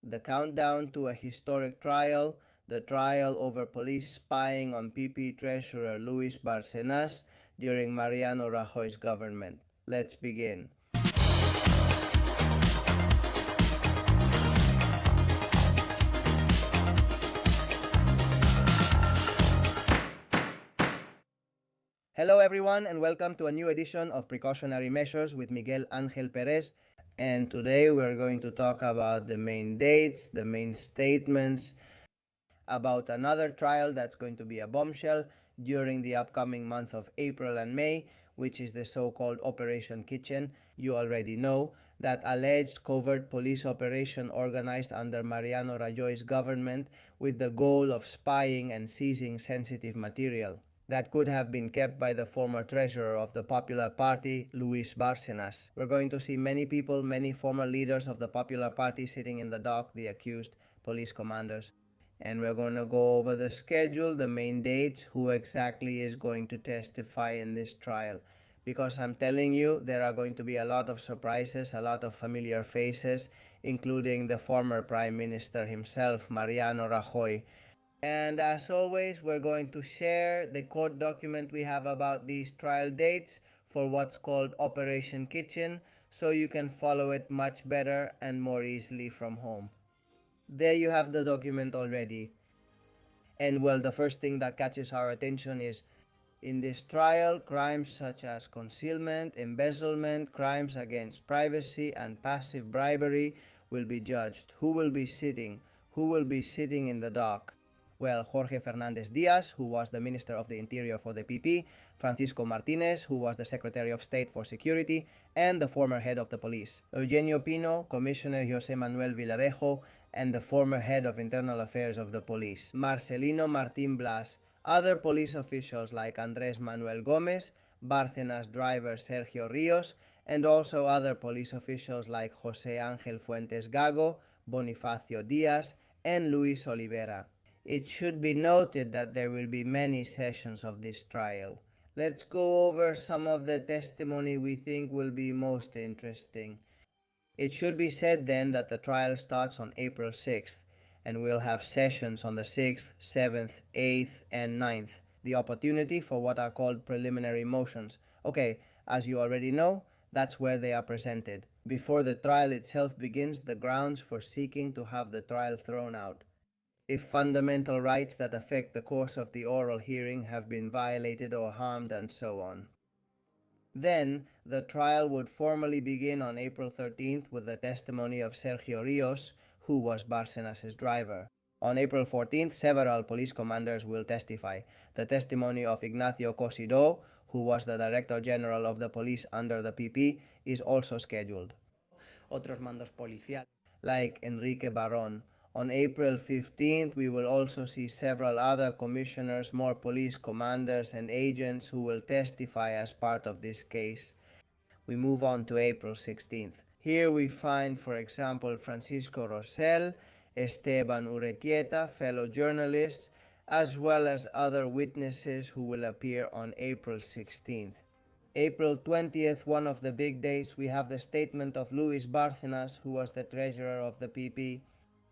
the countdown to a historic trial, the trial over police spying on PP Treasurer Luis Bárcenas during Mariano Rajoy's government. Let's begin. Hello everyone and welcome to a new edition of Precautionary Measures with Miguel Ángel Pérez. And today we're going to talk about the main dates, the main statements, about another trial that's going to be a bombshell during the upcoming month of April and May, which is the so-called Operation Kitchen. You already know that alleged covert police operation organized under Mariano Rajoy's government with the goal of spying and seizing sensitive material that could have been kept by the former treasurer of the Popular Party, Luis Bárcenas. We're going to see many people, many former leaders of the Popular Party sitting in the dock, the accused police commanders. And we're going to go over the schedule, the main dates, who exactly is going to testify in this trial. Because I'm telling you, there are going to be a lot of surprises, a lot of familiar faces, including the former Prime Minister himself, Mariano Rajoy. And as always, we're going to share the court document we have about these trial dates for what's called Operation Kitchen, so you can follow it much better and more easily from home. There you have the document already. And well, the first thing that catches our attention is, in this trial, crimes such as concealment, embezzlement, crimes against privacy, and passive bribery will be judged. Who will be sitting? Who will be sitting in the dock? Well, Jorge Fernández Díaz, who was the Minister of the Interior for the PP, Francisco Martínez, who was the Secretary of State for Security, and the former head of the police, Eugenio Pino, Commissioner José Manuel Villarejo, and the former head of Internal Affairs of the police, Marcelino Martín Blas, other police officials like Andrés Manuel Gómez, Bárcenas driver Sergio Ríos, and also other police officials like José Ángel Fuentes Gago, Bonifacio Díaz, and Luis Olivera. It should be noted that there will be many sessions of this trial. Let's go over some of the testimony we think will be most interesting. It should be said then that the trial starts on April 6th, and we'll have sessions on the 6th, 7th, 8th, and 9th, the opportunity for what are called preliminary motions. Okay, as you already know, that's where they are presented. Before the trial itself begins, the grounds for seeking to have the trial thrown out. If fundamental rights that affect the course of the oral hearing have been violated or harmed, and so on. Then, the trial would formally begin on April 13th with the testimony of Sergio Ríos, who was Bárcenas' driver. On April 14th, several police commanders will testify. The testimony of Ignacio Cosidó, who was the Director General of the police under the PP, is also scheduled. Otros mandos policiales, like Enrique Barón. On April 15th, we will also see several other commissioners, more police commanders and agents who will testify as part of this case. We move on to April 16th. Here we find, for example, Francisco Rosell, Esteban Urrequieta, fellow journalists, as well as other witnesses who will appear on April 16th. April 20th, one of the big days, we have the statement of Luis Bárcenas, who was the treasurer of the PP,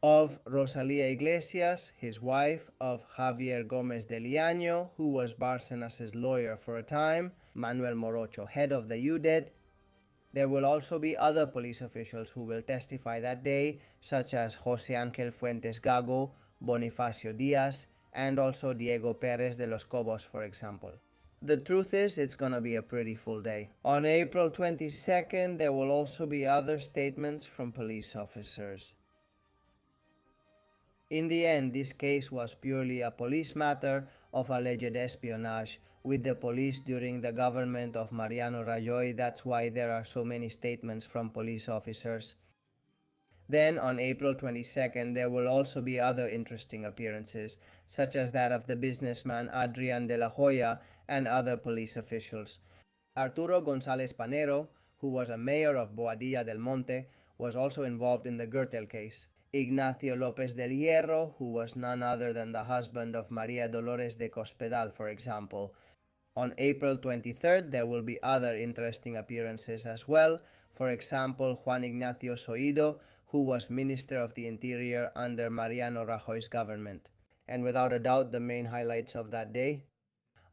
of Rosalía Iglesias, his wife, of Javier Gómez de Liaño, who was Bárcenas' lawyer for a time, Manuel Morocho, head of the UDED. There will also be other police officials who will testify that day, such as José Ángel Fuentes Gago, Bonifacio Díaz, and also Diego Pérez de los Cobos, for example. The truth is, it's gonna be a pretty full day. On April 22nd, there will also be other statements from police officers. In the end, this case was purely a police matter of alleged espionage with the police during the government of Mariano Rajoy. That's why there are so many statements from police officers. Then, on April 22nd, there will also be other interesting appearances, such as that of the businessman Adrián de la Hoya and other police officials. Arturo González Panero, who was a mayor of Boadilla del Monte, was also involved in the Gürtel case. Ignacio López del Hierro, who was none other than the husband of María Dolores de Cospedal, for example. On April 23rd, there will be other interesting appearances as well. For example, Juan Ignacio Soido, who was Minister of the Interior under Mariano Rajoy's government. And without a doubt, the main highlights of that day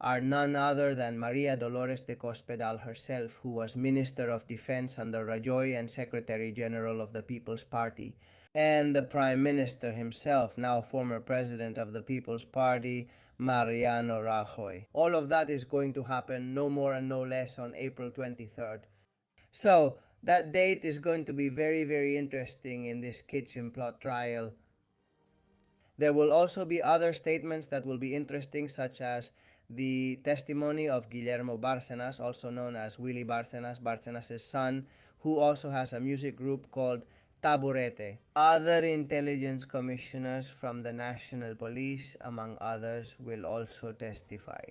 are none other than Maria Dolores de Cospedal herself, who was Minister of Defense under Rajoy and Secretary General of the People's Party, and the Prime Minister himself, now former President of the People's Party, Mariano Rajoy. All of that is going to happen no more and no less on April 23rd. So, that date is going to be very, very interesting in this kitchen plot trial. There will also be other statements that will be interesting, such as the testimony of Guillermo Bárcenas, also known as Willy Bárcenas, Bárcenas' son, who also has a music group called Taburete. Other intelligence commissioners from the National Police, among others, will also testify.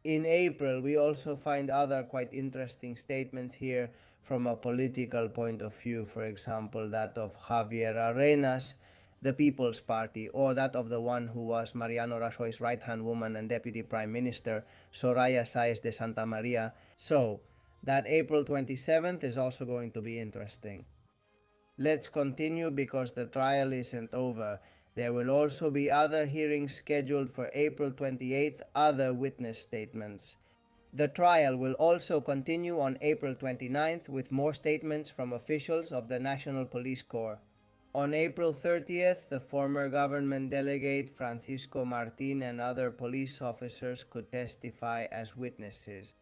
In April, we also find other quite interesting statements here from a political point of view, for example, that of Javier Arenas, the People's Party, or that of the one who was Mariano Rajoy's right-hand woman and Deputy Prime Minister, Soraya Sáenz de Santa María. So, that April 27th is also going to be interesting. Let's continue because the trial isn't over. There will also be other hearings scheduled for April 28th, other witness statements. The trial will also continue on April 29th with more statements from officials of the National Police Corps. On April 30th, the former government delegate Francisco Martín and other police officers could testify as witnesses.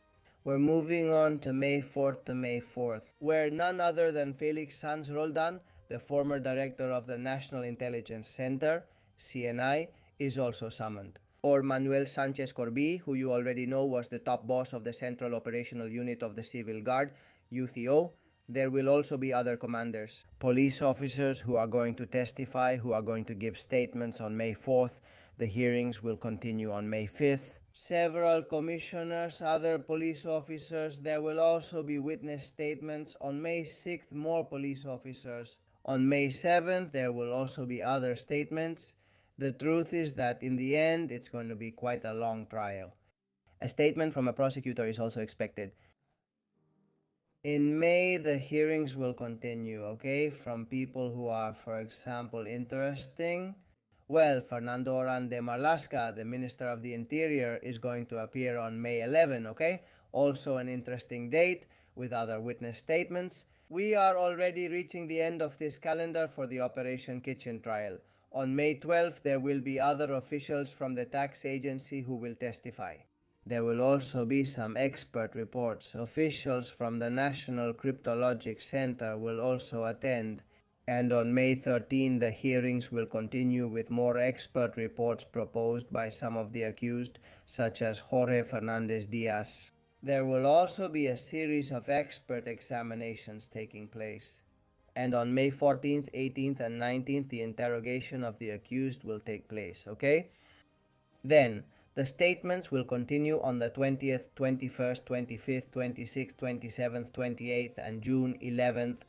We're moving on to May 4th, where none other than Felix Sanz Roldan, the former director of the National Intelligence Center, CNI, is also summoned. Or Manuel Sánchez Corbí, who you already know was the top boss of the Central Operational Unit of the Civil Guard, UCO. There will also be other commanders, police officers who are going to testify, who are going to give statements on May 4th. The hearings will continue on May 5th. Several commissioners, other police officers. There will also be witness statements. On May 6th, more police officers. On May 7th, there will also be other statements. The truth is that in the end, it's going to be quite a long trial. A statement from a prosecutor is also expected. In May, the hearings will continue, okay, from people who are, for example, interesting. Well, Fernando Oran de Marlaska, the Minister of the Interior, is going to appear on May 11, okay? Also an interesting date with other witness statements. We are already reaching the end of this calendar for the Operation Kitchen trial. On May 12th, there will be other officials from the tax agency who will testify. There will also be some expert reports. Officials from the National Cryptologic Center will also attend. And on May 13, the hearings will continue with more expert reports proposed by some of the accused, such as Jorge Fernández Díaz. There will also be a series of expert examinations taking place. And on May 14th, 18th, and 19th, the interrogation of the accused will take place, okay? Then, the statements will continue on the 20th, 21st, 25th, 26th, 27th, 28th, and June 11th,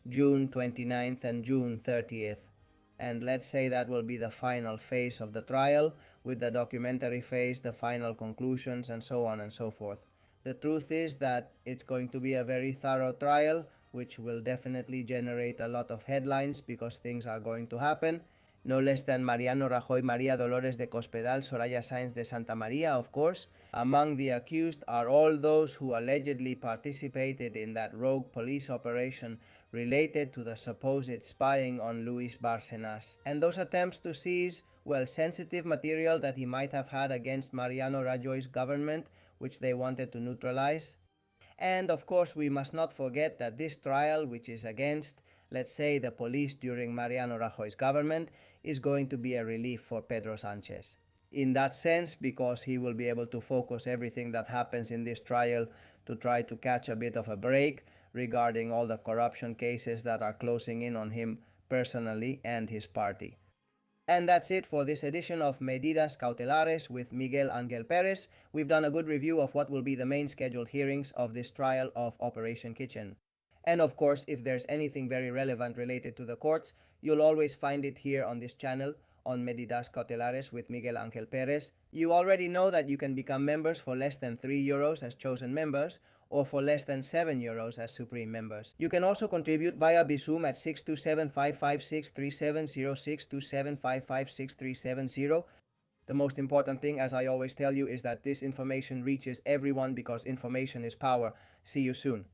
June 29th, and June 30th. And let's say that will be the final phase of the trial, with the documentary phase, the final conclusions, and so on and so forth. The truth is that it's going to be a very thorough trial, which will definitely generate a lot of headlines because things are going to happen. No less than Mariano Rajoy, Maria Dolores de Cospedal, Soraya Sáenz de Santa María, of course. Among the accused are all those who allegedly participated in that rogue police operation related to the supposed spying on Luis Bárcenas. And those attempts to seize, well, sensitive material that he might have had against Mariano Rajoy's government, which they wanted to neutralize. And of course, we must not forget that this trial, which is against, let's say, the police during Mariano Rajoy's government, is going to be a relief for Pedro Sánchez. In that sense, because he will be able to focus everything that happens in this trial to try to catch a bit of a break regarding all the corruption cases that are closing in on him personally and his party. And that's it for this edition of Medidas Cautelares with Miguel Ángel Pérez. We've done a good review of what will be the main scheduled hearings of this trial of Operation Kitchen. And of course, if there's anything very relevant related to the courts, you'll always find it here on this channel. on Medidas Cautelares with Miguel Ángel Pérez. You already know that you can become members for less than €3 as chosen members or for less than €7 as supreme members. You can also contribute via Bizum at 627-556-3706, 627-556-370. The most important thing, as I always tell you, is that this information reaches everyone because information is power. See you soon.